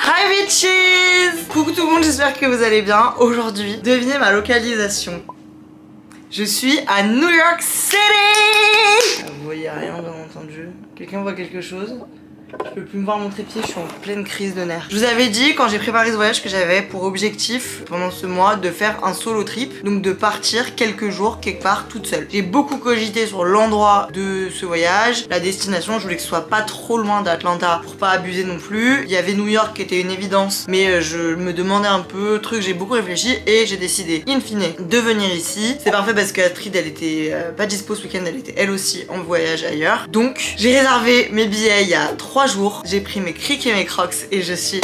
Hi bitches! Coucou tout le monde, j'espère que vous allez bien. Aujourd'hui, devinez ma localisation. Je suis à New York City! Vous voyez rien bien entendu. Quelqu'un voit quelque chose? Je peux plus me voir mon trépied, je suis en pleine crise de nerfs. Je vous avais dit quand j'ai préparé ce voyage que j'avais pour objectif pendant ce mois de faire un solo trip, donc de partir quelques jours quelque part toute seule. J'ai beaucoup cogité sur l'endroit de ce voyage, la destination, je voulais que ce soit pas trop loin d'Atlanta pour pas abuser non plus. Il y avait New York qui était une évidence, mais je me demandais un peu, j'ai beaucoup réfléchi et j'ai décidé in fine de venir ici. C'est parfait parce qu'Astrid elle était pas dispo ce week-end, elle était elle aussi en voyage ailleurs. Donc j'ai réservé mes billets il y a 3 jours, j'ai pris mes crics et mes crocs et je suis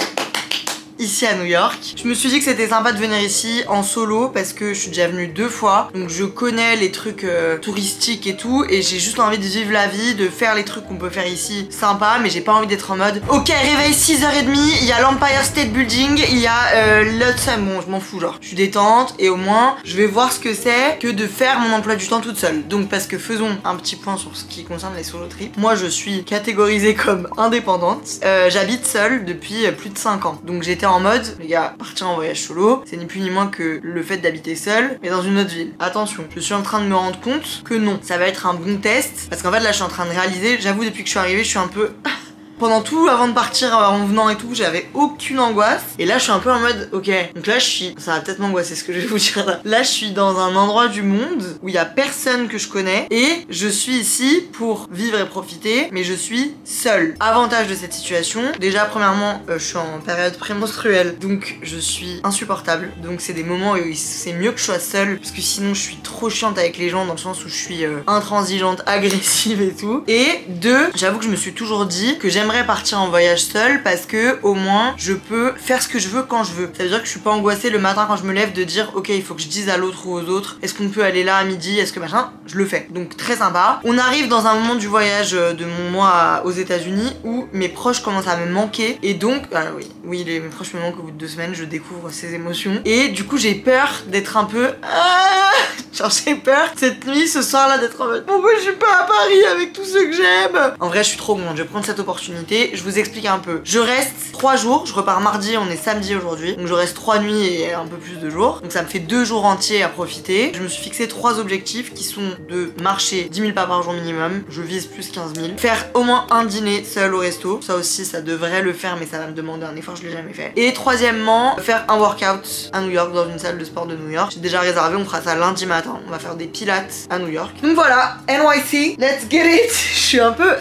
ici à New York. Je me suis dit que c'était sympa de venir ici en solo parce que je suis déjà venue 2 fois, donc je connais les trucs touristiques et tout, et j'ai juste envie de vivre la vie, de faire les trucs qu'on peut faire ici sympa, mais j'ai pas envie d'être en mode ok réveil 6h30, il y a l'Empire State Building, il y a bon je m'en fous, genre je suis détente et au moins je vais voir ce que c'est que de faire mon emploi du temps toute seule. Donc parce que faisons un petit point sur ce qui concerne les solo trips. Moi je suis catégorisée comme indépendante, j'habite seule depuis plus de 5 ans, donc j'étais en mode, les gars, partir en voyage solo, c'est ni plus ni moins que le fait d'habiter seul, mais dans une autre ville. Attention, je suis en train de me rendre compte que non, ça va être un bon test, parce qu'en fait là je suis en train de réaliser, j'avoue depuis que je suis arrivée, je suis un peu... Pendant tout, avant de partir en venant et tout, j'avais aucune angoisse. Et là, je suis un peu en mode, ok. Donc là, ça va peut-être m'angoisser ce que je vais vous dire là. Là, je suis dans un endroit du monde où il y a personne que je connais. Et je suis ici pour vivre et profiter, mais je suis seule. Avantage de cette situation, déjà, premièrement, je suis en période prémenstruelle. Donc, je suis insupportable. Donc, c'est des moments où c'est mieux que je sois seule. Parce que sinon, je suis trop chiante avec les gens dans le sens où je suis intransigeante, agressive et tout. Et 2, j'avoue que je me suis toujours dit que j'aimerais partir en voyage seule parce que au moins je peux faire ce que je veux quand je veux. Ça veut dire que je suis pas angoissée le matin quand je me lève de dire ok il faut que je dise à l'autre ou aux autres est-ce qu'on peut aller là à midi, est-ce que machin, je le fais. Donc très sympa. On arrive dans un moment du voyage de mon mois aux États-Unis où mes proches commencent à me manquer et donc mes proches me manquent au bout de 2 semaines, je découvre ces émotions et du coup j'ai peur d'être un peu genre j'ai peur cette nuit, ce soir là d'être en mode pourquoi je suis pas à Paris avec tous ceux que j'aime. En vrai je suis trop contente, je vais prendre cette opportunité. Je vous explique un peu. Je reste 3 jours, je repars mardi, on est samedi aujourd'hui. Donc je reste 3 nuits et un peu plus de jours. Donc ça me fait 2 jours entiers à profiter. Je me suis fixé 3 objectifs qui sont de marcher 10 000 pas par jour minimum. Je vise plus 15 000. Faire au moins un dîner seul au resto. Ça aussi, ça devrait le faire, mais ça va me demander un effort, je l'ai jamais fait. Et troisièmement, faire un workout à New York dans une salle de sport de New York. J'ai déjà réservé, on fera ça lundi matin. On va faire des pilates à New York. Donc voilà, NYC, let's get it. Je suis un peu...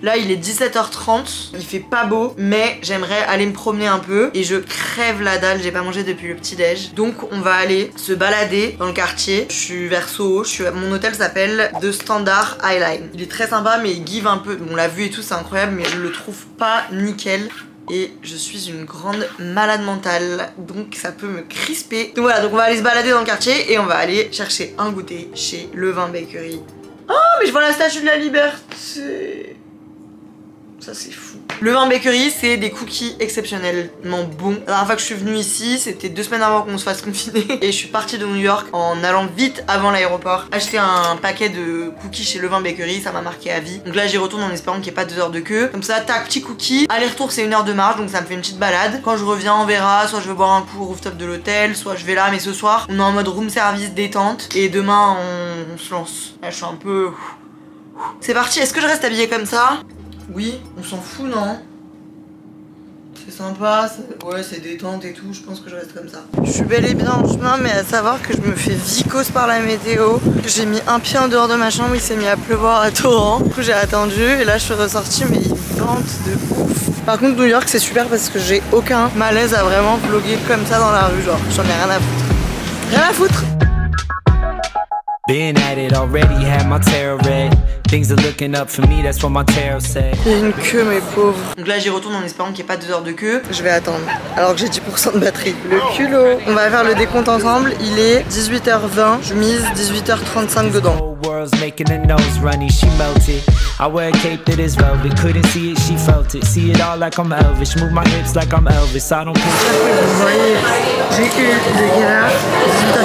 Là, il est 17h30, il fait pas beau, mais j'aimerais aller me promener un peu et je crève la dalle, j'ai pas mangé depuis le petit déj. Donc on va aller se balader dans le quartier. Je suis vers Soho, mon hôtel s'appelle The Standard Highline. Il est très sympa mais il give un peu, on l'a vu et tout, c'est incroyable, mais je le trouve pas nickel. Et je suis une grande malade mentale, donc ça peut me crisper. Donc voilà, donc on va aller se balader dans le quartier et on va aller chercher un goûter chez Levain Bakery. Oh mais je vois la Statue de la Liberté. Ça c'est fou. Levain Bakery, c'est des cookies exceptionnellement bons. La dernière fois que je suis venue ici, c'était 2 semaines avant qu'on se fasse confiner. Et je suis partie de New York en allant vite avant l'aéroport acheter un paquet de cookies chez Levain Bakery, ça m'a marqué à vie. Donc là j'y retourne en espérant qu'il n'y ait pas 2 heures de queue. Comme ça, tac, petit cookie. Aller-retour c'est 1 heure de marche, donc ça me fait une petite balade. Quand je reviens on verra, soit je vais boire un coup au rooftop de l'hôtel, soit je vais là, mais ce soir on est en mode room service détente. Et demain on se lance. Là je suis un peu... C'est parti, est-ce que je reste habillée comme ça? Oui, on s'en fout, non? C'est sympa, ouais, c'est détente et tout, je pense que je reste comme ça. Je suis bel et bien en chemin, mais à savoir que je me fais vicose par la météo. J'ai mis un pied en dehors de ma chambre, il s'est mis à pleuvoir à torrent. Du coup, j'ai attendu et là, je suis ressortie, mais il vente de ouf. Par contre, New York, c'est super parce que j'ai aucun malaise à vraiment vlogger comme ça dans la rue, genre, j'en ai rien à foutre. Rien à foutre! Been at it already, had my tarot read. Things are looking up for me, that's what my tarot said. Il y a une queue, mes pauvres. Donc là, j'y retourne en espérant qu'il n'y ait pas 2 heures de queue. Je vais attendre, alors que j'ai 10% de batterie. Le culot. On va faire le décompte ensemble. Il est 18h20. Je mise 18h35 dedans. World's making her nose runny, she melted. I wear a cape that is velvet, couldn't see it, she felt it. See it all like I'm Elvis, move my hips like I'm Elvis. I don't push. Vous voyez, j'ai eu de quelle heure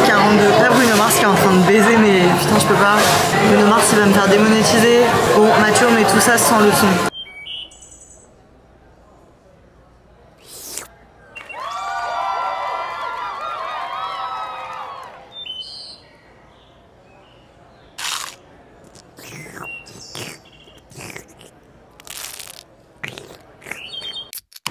18h42. Là, Bruno Mars qui est en train de baiser, mais putain, je peux pas. Bruno Mars, il va me faire démonétiser. Bon, Mathieu, on met tout ça sans le son.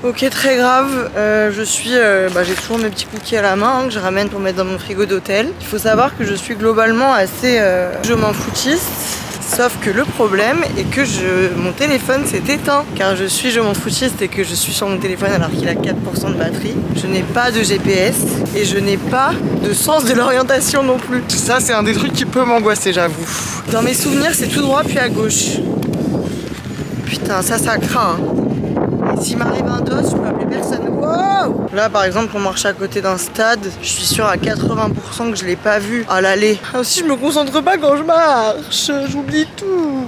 Ok, très grave. J'ai toujours mes petits cookies à la main que je ramène pour mettre dans mon frigo d'hôtel. Il faut savoir que je suis globalement assez je m'en foutiste. Sauf que le problème est que mon téléphone s'est éteint. Car je m'en foutiste et que je suis sur mon téléphone alors qu'il a 4% de batterie. Je n'ai pas de GPS et je n'ai pas de sens de l'orientation non plus. Ça, c'est un des trucs qui peut m'angoisser, j'avoue. Dans mes souvenirs, c'est tout droit puis à gauche. Putain, ça craint. Hein. S'il m'arrive un dos, je peux appeler personne. Wow! Là, par exemple, on marche à côté d'un stade. Je suis sûre à 80% que je l'ai pas vu à l'aller. Aussi, je me concentre pas quand je marche. J'oublie tout.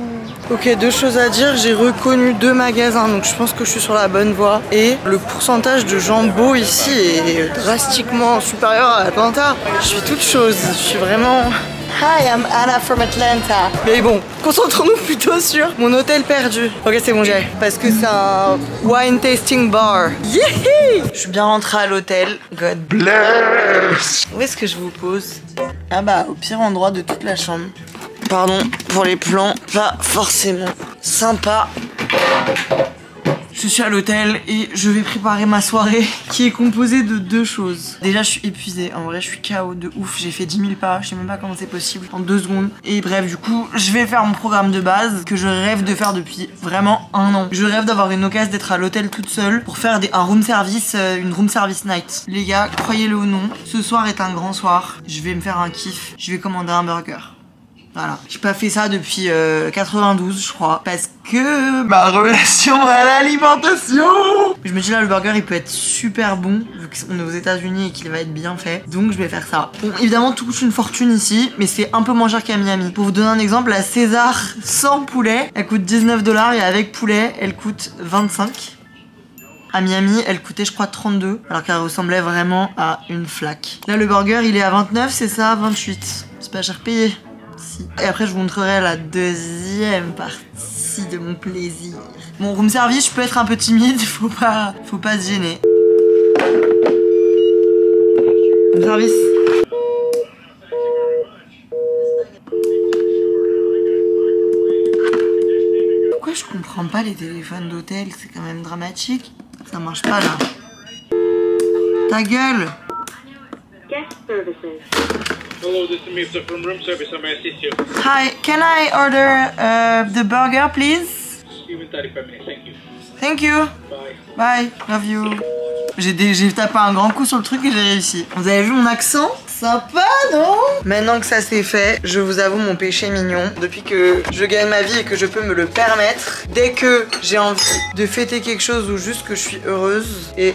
Ok, deux choses à dire. J'ai reconnu 2 magasins, donc je pense que je suis sur la bonne voie. Et le pourcentage de gens beaux ici est drastiquement supérieur à Atlanta. Je suis toute chose. Je suis vraiment... Hi, I'm Anna from Atlanta. Mais bon, concentrons-nous plutôt sur mon hôtel perdu. Ok, c'est bon, j'y vais. Parce que c'est un wine tasting bar. Yeah! Je suis bien rentrée à l'hôtel. God bless. Où est-ce que je vous pose? Ah bah, au pire endroit de toute la chambre. Pardon pour les plans, pas forcément sympa. Je suis à l'hôtel et je vais préparer ma soirée qui est composée de 2 choses. Déjà, je suis épuisée. En vrai, je suis KO de ouf. J'ai fait 10 000 pas. Je sais même pas comment c'est possible en 2 secondes. Et bref, du coup, je vais faire mon programme de base que je rêve de faire depuis vraiment 1 an. Je rêve d'avoir une occasion d'être à l'hôtel toute seule pour faire un room service, une room service night. Les gars, croyez-le ou non, ce soir est un grand soir. Je vais me faire un kiff. Je vais commander un burger. Voilà, j'ai pas fait ça depuis 92 je crois, parce que ma relation à l'alimentation. Je me dis là le burger il peut être super bon vu qu'on est aux États-Unis et qu'il va être bien fait, donc je vais faire ça. Bon évidemment tout coûte une fortune ici, mais c'est un peu moins cher qu'à Miami. Pour vous donner un exemple, la César sans poulet, elle coûte 19 $ et avec poulet elle coûte 25. À Miami, elle coûtait je crois 32, alors qu'elle ressemblait vraiment à une flaque. Là le burger il est à 29, c'est ça, 28. C'est pas cher payé. Et après je vous montrerai la deuxième partie de mon plaisir. Mon room service, je peux être un peu timide, faut pas se gêner. Room service. Pourquoi je comprends pas les téléphones d'hôtel? C'est quand même dramatique. Ça marche pas là. Ta gueule! Guest services. Hello, this is Mr. from room service. How may I assist you? Hi, can I order the burger, please? Give me 35 minutes. Thank you. Thank you. Bye. Bye. Love you. J'ai tapé un grand coup sur le truc et j'ai réussi. Vous avez vu mon accent? Sympa, non? Maintenant que ça c'est fait, je vous avoue mon péché mignon. Depuis que je gagne ma vie et que je peux me le permettre, dès que j'ai envie de fêter quelque chose ou juste que je suis heureuse et...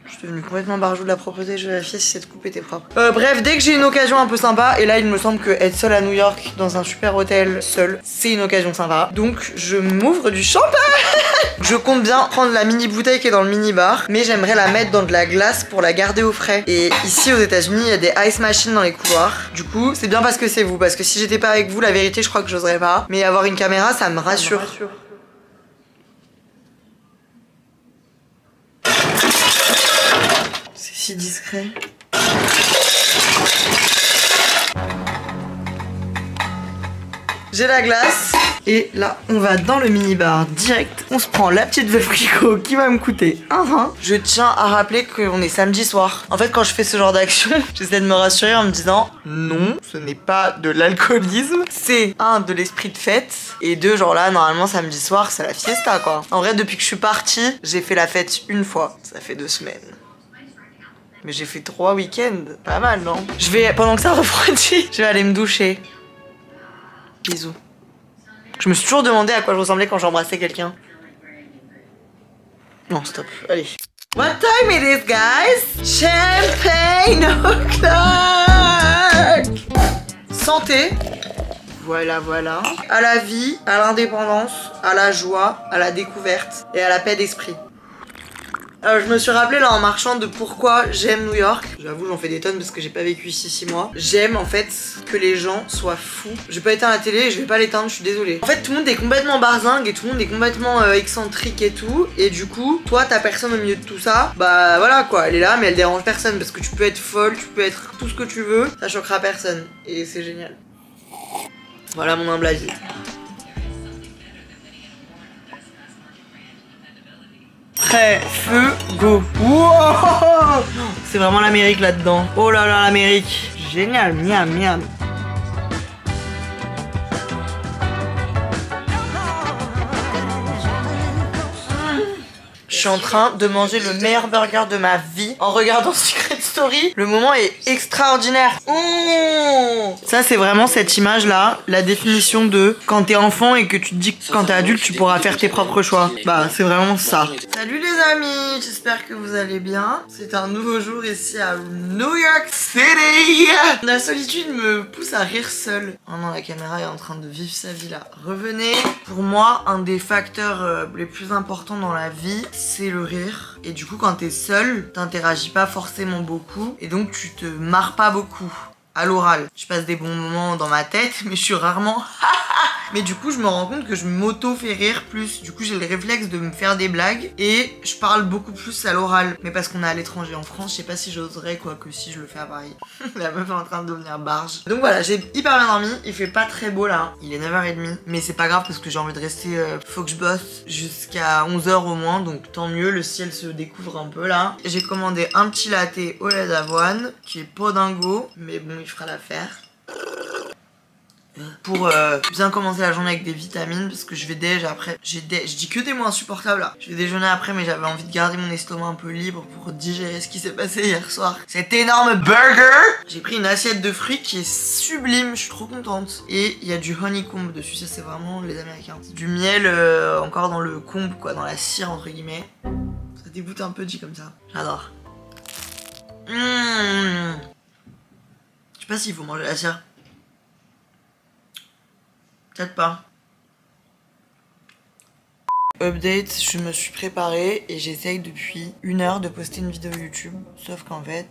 Je suis devenue complètement barjou de la proposer, je vais vérifier si cette coupe était propre. Bref, dès que j'ai une occasion un peu sympa, et là il me semble que être seule à New York dans un super hôtel seul, c'est une occasion sympa. Donc je m'ouvre du champagne. Je compte bien prendre la mini bouteille qui est dans le mini bar, mais j'aimerais la mettre dans de la glace pour la garder au frais. Et ici aux États-Unis, il y a des ice machines dans les couloirs. Du coup, c'est bien parce que c'est vous, parce que si j'étais pas avec vous, la vérité, je crois que j'oserais pas. Mais avoir une caméra, ça me rassure. C'est si discret. J'ai la glace. Et là, on va dans le mini-bar direct. On se prend la petite veuve Clicquot qui va me coûter 1 rein. Je tiens à rappeler qu'on est samedi soir. En fait, quand je fais ce genre d'action, j'essaie de me rassurer en me disant non, ce n'est pas de l'alcoolisme. C'est 1, de l'esprit de fête. Et 2, genre là, normalement, samedi soir, c'est la fiesta, quoi. En vrai, depuis que je suis partie, j'ai fait la fête 1 fois. Ça fait 2 semaines. Mais j'ai fait 3 week-ends. Pas mal, non? Je vais, pendant que ça refroidit, je vais aller me doucher. Bisous. Je me suis toujours demandé à quoi je ressemblais quand j'embrassais quelqu'un. Non, stop. Allez. What time it is, guys? Champagne o'clock. Santé. Voilà, voilà. À la vie, à l'indépendance, à la joie, à la découverte et à la paix d'esprit. Alors je me suis rappelé là en marchant de pourquoi j'aime New York. J'avoue j'en fais des tonnes parce que j'ai pas vécu ici 6 mois. J'aime en fait que les gens soient fous. Je vais pas éteindre la télé et je vais pas l'éteindre, je suis désolée. En fait tout le monde est complètement barzingue et tout le monde est complètement excentrique et tout. Et du coup toi t'as personne au milieu de tout ça. Bah voilà quoi, elle est là mais elle dérange personne. Parce que tu peux être folle, tu peux être tout ce que tu veux. Ça choquera personne et c'est génial. Voilà mon humble avis. prêt, feu, go. Wow, c'est vraiment l'Amérique là-dedans. Oh là là, l'Amérique. Génial, miam, miam. Je suis en train de manger le meilleur burger de ma vie en regardant Secret Story. Le moment est extraordinaire. Mmh. Ça, c'est vraiment cette image-là, la définition de quand t'es enfant et que tu te dis que quand t'es adulte, tu pourras faire tes propres choix. Bah, c'est vraiment ça. Salut les amis, j'espère que vous allez bien. C'est un nouveau jour ici à New York City. La solitude me pousse à rire seule. Oh non, la caméra est en train de vivre sa vie là. Revenez. Pour moi, un des facteurs les plus importants dans la vie, c'est le rire. Et du coup, quand t'es seul, t'interagis pas forcément beaucoup. Et donc, tu te marres pas beaucoup à l'oral. Je passe des bons moments dans ma tête, mais je suis rarement... Mais du coup, je me rends compte que je m'auto-fais rire plus. Du coup, j'ai le réflexe de me faire des blagues et je parle beaucoup plus à l'oral. Mais parce qu'on est à l'étranger. En France, je sais pas si j'oserais, quoi, que si je le fais à Paris. La meuf est en train de devenir barge. Donc voilà, j'ai hyper bien dormi. Il fait pas très beau là. Il est 9h30. Mais c'est pas grave parce que j'ai envie de rester... faut que je bosse jusqu'à 11h au moins. Donc tant mieux, le ciel se découvre un peu là. J'ai commandé un petit latte au lait d'avoine qui est pas dingo. Mais bon, il fera l'affaire. Pour bien commencer la journée avec des vitamines parce que je vais déj après. Je dis que des mots insupportables là. Je vais déjeuner après mais j'avais envie de garder mon estomac un peu libre pour digérer ce qui s'est passé hier soir. Cet énorme burger. J'ai pris une assiette de fruits qui est sublime, je suis trop contente. Et il y a du honeycomb dessus, ça c'est vraiment les Américains. Du miel encore dans le combe quoi, dans la cire entre guillemets. Ça dégoûte un peu dit comme ça. J'adore. Je sais pas s'il faut manger la cire. Peut-être pas. Update, je me suis préparée et j'essaye depuis 1 heure de poster une vidéo YouTube. Sauf qu'en fait,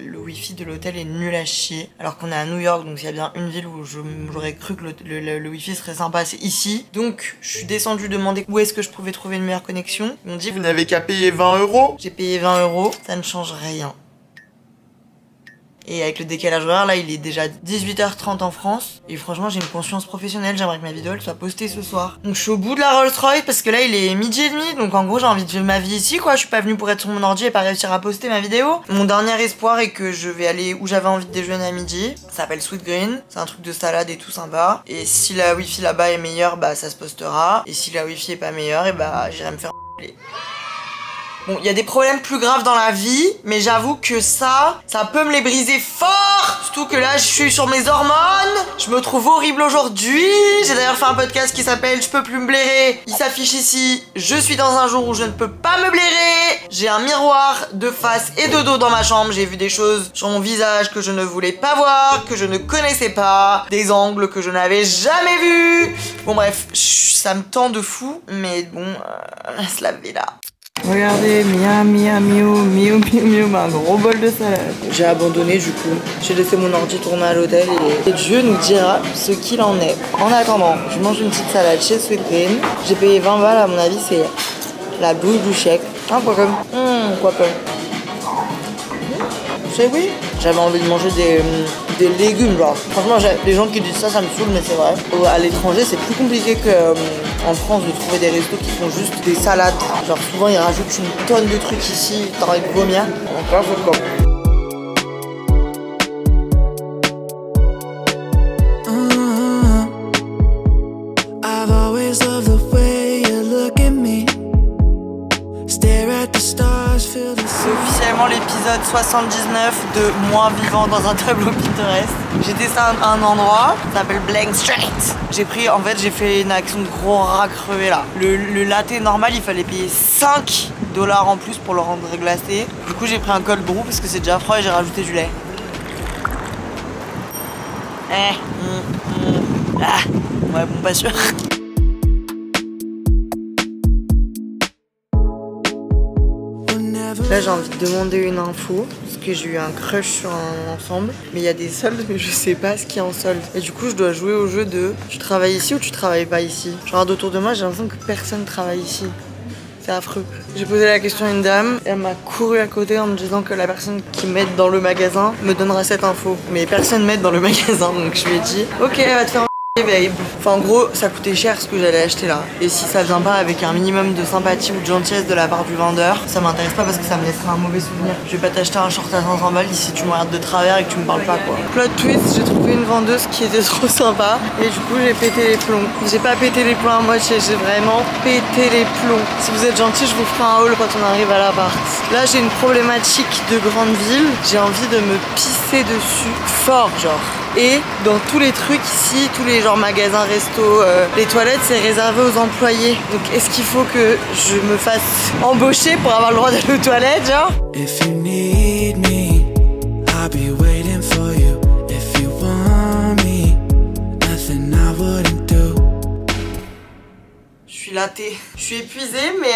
le wifi de l'hôtel est nul à chier. Alors qu'on est à New York, donc il y a bien une ville où j'aurais cru que le wifi serait sympa, c'est ici. Donc je suis descendue demander où est-ce que je pouvais trouver une meilleure connexion. Ils m'ont dit vous n'avez qu'à payer 20 €. J'ai payé 20 €, ça ne change rien. Et avec le décalage horaire, là, il est déjà 18h30 en France. Et franchement, j'ai une conscience professionnelle. J'aimerais que ma vidéo, elle soit postée ce soir. Donc, je suis au bout de la Rolls Royce parce que là, il est 12h30. Donc, en gros, j'ai envie de vivre ma vie ici, quoi. Je suis pas venue pour être sur mon ordi et pas réussir à poster ma vidéo. Mon dernier espoir est que je vais aller où j'avais envie de déjeuner à midi. Ça s'appelle Sweet Green. C'est un truc de salade et tout sympa. Et si la wifi là-bas est meilleure, bah, ça se postera. Et si la wifi est pas meilleure, et bah, j'irai me faire Bon, il y a des problèmes plus graves dans la vie, mais j'avoue que ça peut me les briser fort. Surtout que là, je suis sur mes hormones. Je me trouve horrible aujourd'hui. J'ai d'ailleurs fait un podcast qui s'appelle Je peux plus me blairer. Il s'affiche ici. Je suis dans un jour où je ne peux pas me blairer. J'ai un miroir de face et de dos dans ma chambre. J'ai vu des choses sur mon visage que je ne voulais pas voir, que je ne connaissais pas. Des angles que je n'avais jamais vus. Bon bref, ça me tend de fou. Mais bon, laisse la vie là. Regardez, miam, un gros bol de salade. J'ai abandonné du coup. J'ai laissé mon ordi tourner à l'hôtel et Dieu nous dira ce qu'il en est. En attendant, je mange une petite salade chez Sweet Green. J'ai payé 20 balles, à mon avis, c'est la douille du chèque. Ah, quoi comme. Quoi comme. C'est oui. J'avais envie de manger des légumes, genre. Franchement, les gens qui disent ça, ça me saoule, mais c'est vrai. À l'étranger, c'est plus compliqué qu'en France de trouver des restos qui font juste des salades. Genre, souvent, ils rajoutent une tonne de trucs ici, t'as envie de vomir. Donc là, c'est comme. C'est officiellement l'épisode 79 de moi vivant dans un tableau Pinterest. J'ai testé un endroit, ça s'appelle Blank Street. J'ai fait une action de gros rat crevé là. Le latte normal, il fallait payer 5 $ en plus pour le rendre glacé. Du coup, j'ai pris un cold brew parce que c'est déjà froid et j'ai rajouté du lait. Ouais, bon, pas sûr. Là j'ai envie de demander une info parce que j'ai eu un crush sur un ensemble, mais il y a des soldes mais je sais pas ce qu'il y a en solde. Et du coup je dois jouer au jeu de tu travailles ici ou tu travailles pas ici. Je regarde autour de moi, j'ai l'impression que personne travaille ici. C'est affreux. J'ai posé la question à une dame, elle m'a couru à côté en me disant que la personne qui m'aide dans le magasin me donnera cette info. Mais personne m'aide dans le magasin, donc je lui ai dit ok, elle va te faire Babe. Enfin en gros ça coûtait cher ce que j'allais acheter là. Et si ça vient pas avec un minimum de sympathie ou de gentillesse de la part du vendeur, ça m'intéresse pas parce que ça me laissera un mauvais souvenir. Je vais pas t'acheter un short à 500 balles si tu me regardes de travers et que tu me parles pas quoi. Plot twist, j'ai trouvé une vendeuse qui était trop sympa et du coup j'ai pété les plombs. J'ai pas pété les plombs à moitié, j'ai vraiment pété les plombs. Si vous êtes gentil, je vous ferai un haul quand on arrive à l'appart. Là j'ai une problématique de grande ville, j'ai envie de me pisser dessus fort genre. Et dans tous les trucs ici, tous les genre magasins, restos, les toilettes c'est réservé aux employés. Donc est-ce qu'il faut que je me fasse embaucher pour avoir le droit d'aller aux toilettes genre? If you need me, I'll be waiting for you. If you want me, nothing I wouldn't do. Je suis lattée. Je suis épuisée mais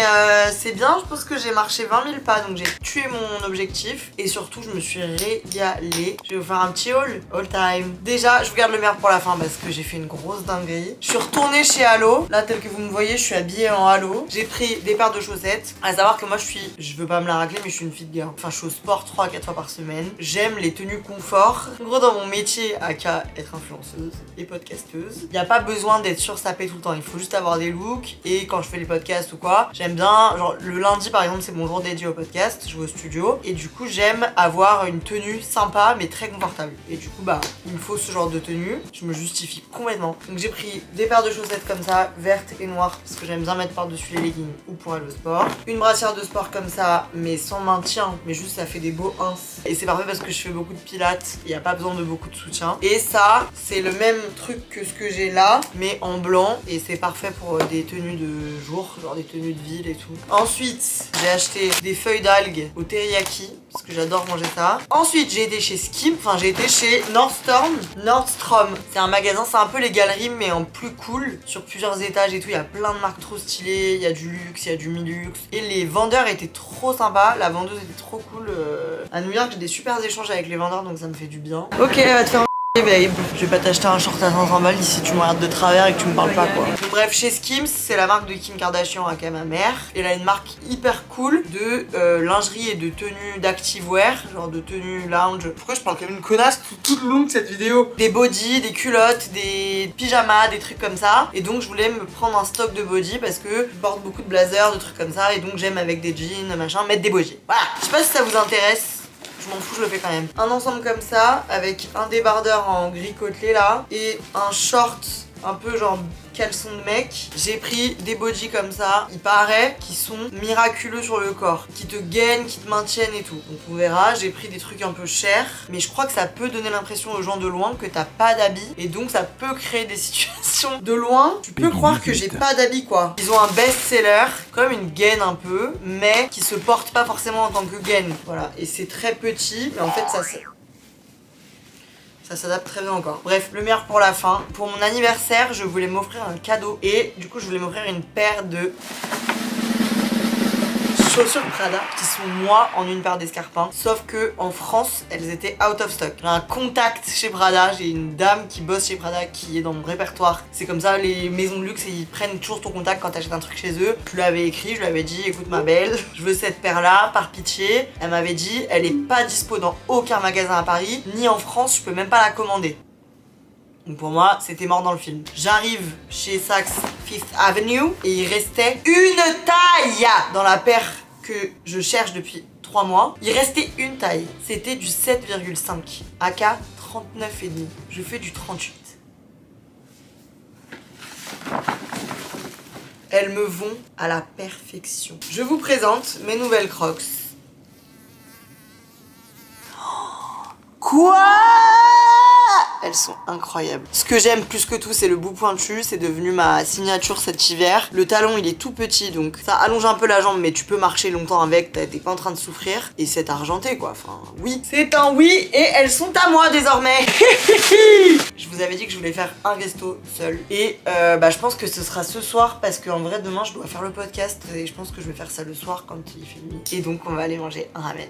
c'est bien, je pense que j'ai marché 20 000 pas donc j'ai tué mon objectif et surtout je me suis régalée. Je vais vous faire un petit haul time. Déjà je vous garde le meilleur pour la fin parce que j'ai fait une grosse dinguerie. Je suis retournée chez Halo. Là tel que vous me voyez je suis habillée en Halo. J'ai pris des paires de chaussettes. À savoir que moi je veux pas me la racler mais je suis une fit girl. Enfin je suis au sport 3 à 4 fois par semaine. J'aime les tenues confort. En gros dans mon métier aka être influenceuse et podcasteuse, il n'y a pas besoin d'être sursapée tout le temps. Il faut juste avoir des looks. Et quand je fais les podcasts ou quoi, j'aime bien, genre le lundi par exemple c'est mon jour dédié au podcast, je vais au studio et du coup j'aime avoir une tenue sympa mais très confortable. Et du coup bah il me faut ce genre de tenue, je me justifie complètement. Donc j'ai pris des paires de chaussettes comme ça, vertes et noires parce que j'aime bien mettre par-dessus les leggings ou pour aller au sport. Une brassière de sport comme ça mais sans maintien, mais juste ça fait des beaux ins. Et c'est parfait parce que je fais beaucoup de pilates, il n'y a pas besoin de beaucoup de soutien. Et ça c'est le même truc que ce que j'ai là mais en blanc et c'est parfait pour des tenues de jour, genre des tenues de ville et tout. Ensuite, j'ai acheté des feuilles d'algues au teriyaki parce que j'adore manger ça. Ensuite, j'ai été chez Skim, enfin j'ai été chez Nordstrom. C'est un magasin, c'est un peu les galeries mais en plus cool, sur plusieurs étages et tout. Il y a plein de marques trop stylées, il y a du luxe, il y a du mi-luxe. Et les vendeurs étaient trop sympas, la vendeuse était trop cool. À New York, j'ai des super échanges avec les vendeurs donc ça me fait du bien. Ok, va te faire babe, je vais pas t'acheter un short à 500 balles si tu me regardes de travers et que tu me parles pas quoi. Donc, bref, chez Skims, c'est la marque de Kim Kardashian aka ma mère. Elle a une marque hyper cool de lingerie et de tenues d'activewear, genre de tenues lounge. Pourquoi je parle comme une connasse tout le long de cette vidéo? Des bodys, des culottes, des pyjamas, des trucs comme ça. Et donc je voulais me prendre un stock de body parce que je porte beaucoup de blazers, de trucs comme ça. Et donc j'aime avec des jeans, machin, mettre des bodys. Voilà, je sais pas si ça vous intéresse. Je m'en fous, je le fais quand même. Un ensemble comme ça, avec un débardeur en gris côtelé là, et un short un peu genre caleçon de mec. J'ai pris des bodys comme ça, il paraît, qui sont miraculeux sur le corps, qui te gainent, qui te maintiennent et tout. Donc on verra, j'ai pris des trucs un peu chers, mais je crois que ça peut donner l'impression aux gens de loin que t'as pas d'habits, et donc ça peut créer des situations de loin. Tu peux croire que j'ai pas d'habits quoi. Ils ont un best-seller, comme une gaine un peu, mais qui se porte pas forcément en tant que gaine. Voilà, et c'est très petit, mais en fait ça s'adapte très bien encore. Bref, le meilleur pour la fin. Pour mon anniversaire, je voulais m'offrir un cadeau. Et du coup, je voulais m'offrir une paire de chaussures Prada qui sont moi en une paire d'escarpins. Sauf que en France, elles étaient out of stock. J'ai un contact chez Prada. J'ai une dame qui bosse chez Prada qui est dans mon répertoire. C'est comme ça, les maisons de luxe, ils prennent toujours ton contact quand t'achètes un truc chez eux. Je lui avais écrit, je lui avais dit écoute ma belle, je veux cette paire là, par pitié. Elle m'avait dit elle est pas dispo dans aucun magasin à Paris, ni en France, je peux même pas la commander. Donc pour moi, c'était mort dans le film. J'arrive chez Saks Fifth Avenue et il restait une taille dans la paire que je cherche depuis 3 mois. Il restait une taille. C'était du 7,5 aka 39,5. Je fais du 38. Elles me vont à la perfection. Je vous présente mes nouvelles Crocs. Quoi? Elles sont incroyables. Ce que j'aime plus que tout, c'est le bout pointu. C'est devenu ma signature cet hiver. Le talon, il est tout petit, donc ça allonge un peu la jambe, mais tu peux marcher longtemps avec. T'es pas en train de souffrir. Et c'est argenté, quoi. Enfin, oui. C'est un oui, et elles sont à moi désormais. Je vous avais dit que je voulais faire un resto seul. Et je pense que ce sera ce soir, parce qu'en vrai, demain, je dois faire le podcast. Et je pense que je vais faire ça le soir quand il fait nuit. Et donc, on va aller manger un ramen.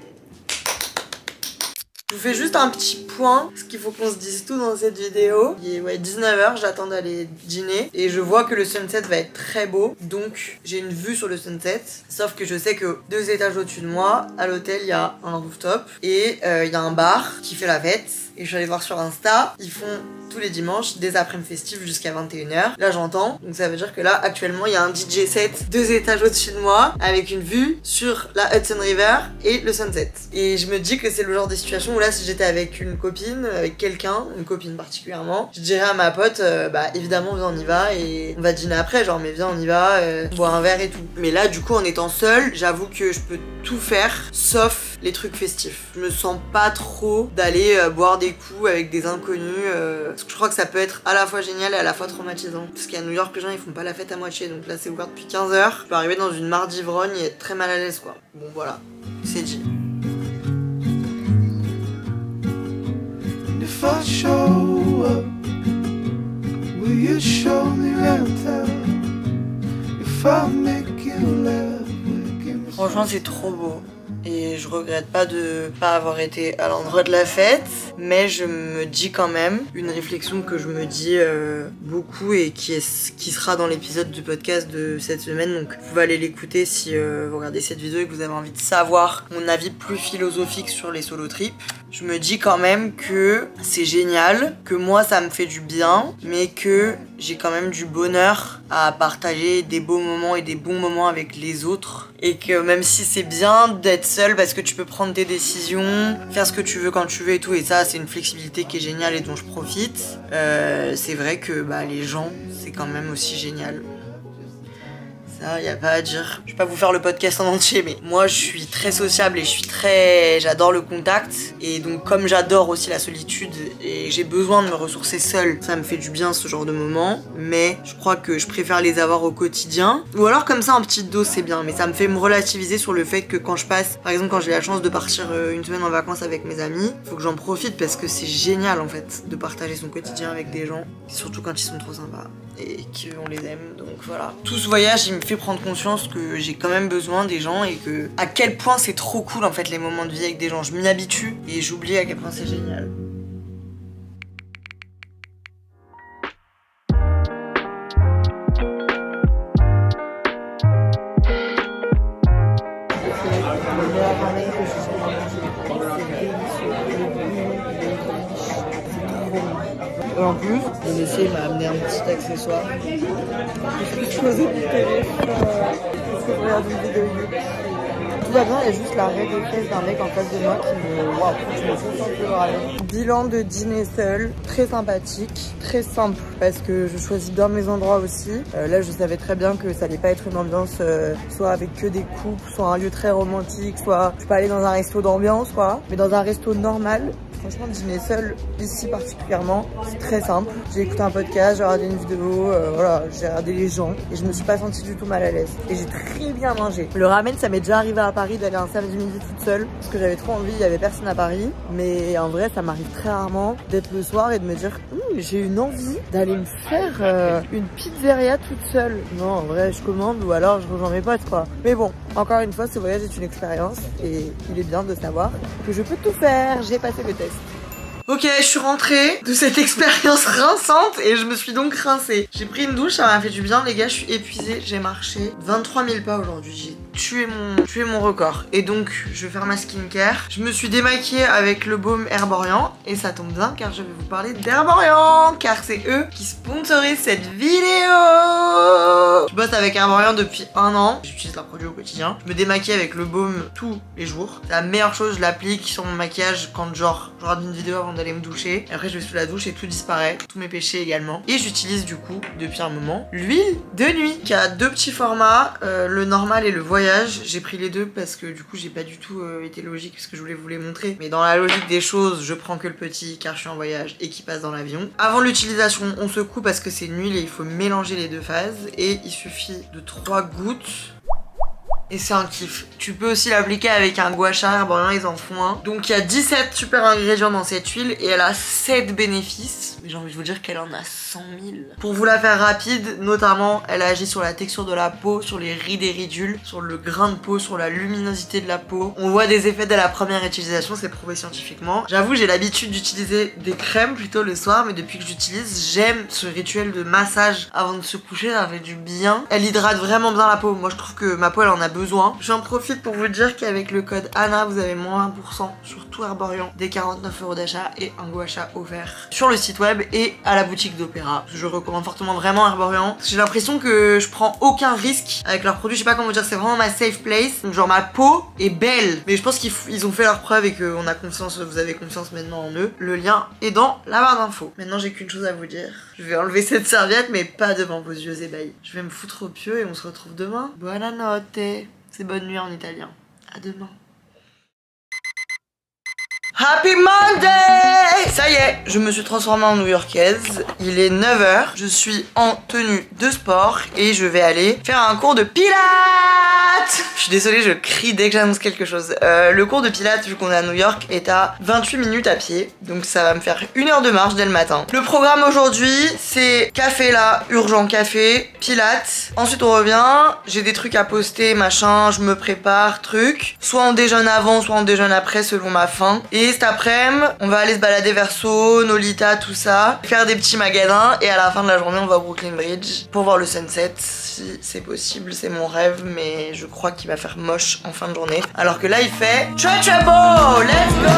Je vous fais juste un petit point, parce qu'il faut qu'on se dise tout dans cette vidéo. Il est 19h, j'attends d'aller dîner. Et je vois que le sunset va être très beau. Donc j'ai une vue sur le sunset. Sauf que je sais que 2 étages au-dessus de moi, à l'hôtel, il y a un rooftop. Et il y a un bar qui fait la fête. Et je suis allée voir sur Insta, ils font tous les dimanches, des après-midi festives jusqu'à 21h. Là j'entends, donc ça veut dire que là actuellement il y a un DJ set 2 étages au-dessus de moi avec une vue sur la Hudson River et le sunset. Et je me dis que c'est le genre de situation où là si j'étais avec une copine, avec quelqu'un, une copine particulièrement, je dirais à ma pote bah évidemment viens on y va et on va dîner après, genre mais viens on y va, boire un verre et tout. Mais là du coup en étant seule, j'avoue que je peux tout faire sauf les trucs festifs. Je me sens pas trop d'aller boire des coups avec des inconnus parce que je crois que ça peut être à la fois génial et à la fois traumatisant. Parce qu'à New York les gens ils font pas la fête à moitié, donc là c'est ouvert depuis 15h. Je peux arriver dans une mare d'ivrogne et être très mal à l'aise quoi. Bon voilà, c'est dit. If I show up, will you show me later? If I make you laugh, will you give me... Franchement c'est trop beau. Et je regrette pas de pas avoir été à l'endroit de la fête, mais je me dis quand même une réflexion que je me dis beaucoup et qui sera dans l'épisode du podcast de cette semaine, donc vous pouvez aller l'écouter si vous regardez cette vidéo et que vous avez envie de savoir mon avis plus philosophique sur les solo trips. Je me dis quand même que c'est génial, que moi ça me fait du bien, mais que j'ai quand même du bonheur à partager des beaux moments et des bons moments avec les autres. Et que même si c'est bien d'être seul parce que tu peux prendre tes décisions, faire ce que tu veux quand tu veux et tout, et ça c'est une flexibilité qui est géniale et dont je profite, c'est vrai que bah, les gens c'est quand même aussi génial. Ça, y a pas à dire. Je vais pas vous faire le podcast en entier, mais moi je suis très sociable et j'adore le contact. Et donc comme j'adore aussi la solitude et j'ai besoin de me ressourcer seule, ça me fait du bien ce genre de moments. Mais je crois que je préfère les avoir au quotidien. Ou alors comme ça en petite dose c'est bien, mais ça me fait me relativiser sur le fait que quand je passe, par exemple quand j'ai la chance de partir une semaine en vacances avec mes amis, faut que j'en profite parce que c'est génial en fait de partager son quotidien avec des gens. Surtout quand ils sont trop sympas et qu'on les aime, donc voilà. Tout ce voyage il me fait prendre conscience que j'ai quand même besoin des gens et que à quel point c'est trop cool en fait les moments de vie avec des gens. Je m'y habitue et j'oublie à quel point c'est génial. Et en plus, le monsieur m'a amené un petit accessoire. Je faisais du téléphone parce que je regarde une vidéo YouTube. Tout va bien, il y a juste l'arrêt des fesses d'un mec en face de moi qui me... Waouh, je me sens un peu râler. Bilan de dîner seul, très sympathique, très simple parce que je choisis bien mes endroits aussi. Là, je savais très bien que ça allait pas être une ambiance soit avec que des couples, soit un lieu très romantique, soit je peux aller dans un resto d'ambiance, quoi. Mais dans un resto normal. Franchement, dîner seul, ici particulièrement, c'est très simple. J'ai écouté un podcast, j'ai regardé une vidéo, voilà, j'ai regardé les gens et je me suis pas sentie du tout mal à l'aise. Et j'ai très bien mangé. Le ramen, ça m'est déjà arrivé à Paris d'aller un samedi midi toute seule parce que j'avais trop envie, il y avait personne à Paris. Mais en vrai, ça m'arrive très rarement d'être le soir et de me dire j'ai une envie d'aller me faire une pizzeria toute seule. Non, en vrai, je commande ou alors je rejoins mes potes, quoi. Mais bon, encore une fois, ce voyage est une expérience et il est bien de savoir que je peux tout faire. J'ai passé le test. Ok, je suis rentrée de cette expérience rinçante et je me suis donc rincée. J'ai pris une douche, ça m'a fait du bien les gars, je suis épuisée. J'ai marché 23 000 pas aujourd'hui, j'ai tué mon record. Et donc, je vais faire ma skincare. Je me suis démaquillée avec le baume Herborian et ça tombe bien car je vais vous parler d'Herborian car c'est eux qui sponsorisent cette vidéo. Je bosse avec Herborian depuis 1 an, j'utilise leurs produits au quotidien. Je me démaquille avec le baume tous les jours. C'est la meilleure chose, je l'applique sur mon maquillage quand genre je regarde une vidéo avant d'aller me doucher. Et après je vais sous la douche et tout disparaît, tous mes péchés également. Et j'utilise du coup depuis un moment l'huile de nuit qui a 2 petits formats, le normal et le voyage. J'ai pris les 2 parce que du coup j'ai pas du tout été logique parce que je voulais vous les montrer. Mais dans la logique des choses, je prends que le petit car je suis en voyage et qui passe dans l'avion. Avant l'utilisation, on secoue parce que c'est une huile et il faut mélanger les 2 phases. Et il suffit de 3 gouttes. Et c'est un kiff. Tu peux aussi l'appliquer avec un gua sha, Herborian ils en font un. Donc il y a 17 super ingrédients dans cette huile et elle a 7 bénéfices. Mais j'ai envie de vous dire qu'elle en a 100 000. Pour vous la faire rapide, notamment elle agit sur la texture de la peau, sur les rides et ridules, sur le grain de peau, sur la luminosité de la peau. On voit des effets dès la première utilisation, c'est prouvé scientifiquement. J'avoue j'ai l'habitude d'utiliser des crèmes plutôt le soir, mais depuis que j'utilise, j'aime ce rituel de massage avant de se coucher, ça fait du bien. Elle hydrate vraiment bien la peau. Moi je trouve que ma peau elle en a besoin besoin. J'en profite pour vous dire qu'avec le code ANNA, vous avez moins 20% sur tout Herborian, des 49 € d'achat et un go achat offert sur le site web et à la boutique d'Opéra. Je recommande fortement vraiment Herborian. J'ai l'impression que je prends aucun risque avec leurs produits. Je sais pas comment vous dire, c'est vraiment ma safe place. Donc genre ma peau est belle, mais je pense qu'ils ont fait leur preuve et qu'on a confiance, vous avez confiance maintenant en eux. Le lien est dans la barre d'infos. Maintenant j'ai qu'une chose à vous dire. Je vais enlever cette serviette mais pas devant vos yeux ébahis. Je vais me foutre au pieu et on se retrouve demain. Buonanotte. C'est bonne nuit en italien. À demain. Happy Monday! Ça y est, je me suis transformée en new-yorkaise. Il est 9h, je suis en tenue de sport et je vais aller faire un cours de pilates. Je suis désolée, je crie dès que j'annonce quelque chose. Le cours de pilates, vu qu'on est à New York, est à 28 minutes à pied. Donc ça va me faire 1 heure de marche dès le matin. Le programme aujourd'hui, c'est café là, urgent café, pilates. Ensuite on revient, j'ai des trucs à poster, machin, je me prépare, truc. Soit on déjeune avant, soit on déjeune après selon ma faim. Et cet après-midi, on va aller se balader vers Soho, Nolita, tout ça, faire des petits magasins et à la fin de la journée, on va au Brooklyn Bridge pour voir le sunset. Si c'est possible, c'est mon rêve, mais je crois qu'il va faire moche en fin de journée. Alors que là, il fait très très beau. Let's go!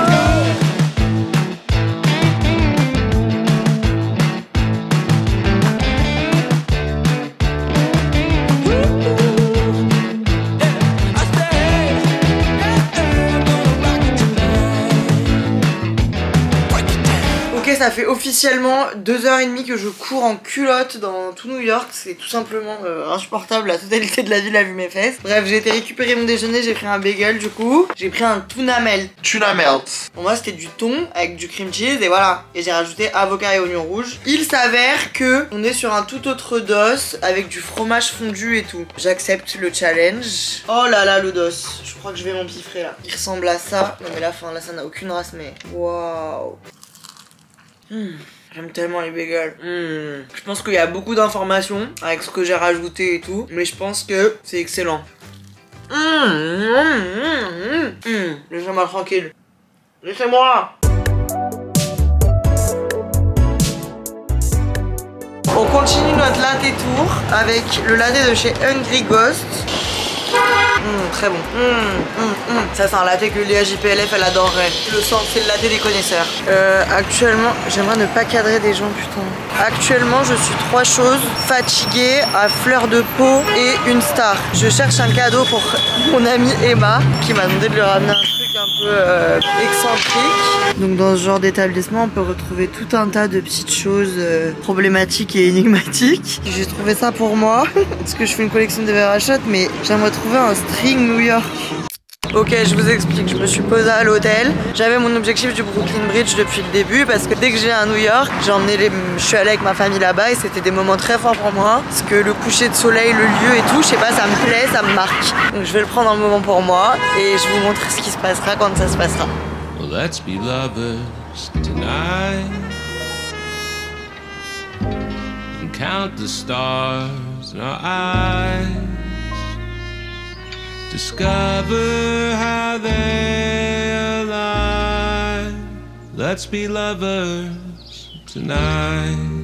Ça fait officiellement 2h30 que je cours en culotte dans tout New York. C'est tout simplement insupportable. La totalité de la ville a vu mes fesses. Bref, j'ai été récupérer mon déjeuner. J'ai pris un bagel du coup. J'ai pris un tuna melt. Tuna melt. Pour moi c'était du thon avec du cream cheese et voilà. Et j'ai rajouté avocat et oignon rouge. Il s'avère que on est sur un tout autre dos avec du fromage fondu et tout. J'accepte le challenge. Oh là là le dos. Je crois que je vais m'empiffrer là. Il ressemble à ça. Non mais là, là ça n'a aucune race mais... Waouh. J'aime tellement les bagels. Je pense qu'il y a beaucoup d'informations avec ce que j'ai rajouté et tout, mais je pense que c'est excellent. Laissez-moi tranquille. Laissez-moi. On continue notre latte tour avec le latte de chez Hungry Ghost. Très bon. Ça c'est un latte que Léa JPLF elle adorerait. Le sens, c'est le latte des connaisseurs. Actuellement, j'aimerais ne pas cadrer des gens, putain. Actuellement, je suis 3 choses: fatiguée, à fleur de peau et une star. Je cherche un cadeau pour mon amie Emma qui m'a demandé de lui ramener un truc un peu excentrique. Donc dans ce genre d'établissement, on peut retrouver tout un tas de petites choses problématiques et énigmatiques. J'ai trouvé ça pour moi parce que je fais une collection de verres à shot, mais j'aimerais trouver un string New York. Ok, je vous explique, je me suis posée à l'hôtel. J'avais mon objectif du Brooklyn Bridge depuis le début parce que dès que j'ai à New York, je suis allée avec ma famille là-bas et c'était des moments très forts pour moi. Parce que le coucher de soleil, le lieu et tout, je sais pas, ça me plaît, ça me marque. Donc je vais le prendre un moment pour moi et je vous montre ce qui se passera quand ça se passera. Well, let's be lovers tonight and count the stars in our eyes. Discover how they align. Let's be lovers tonight.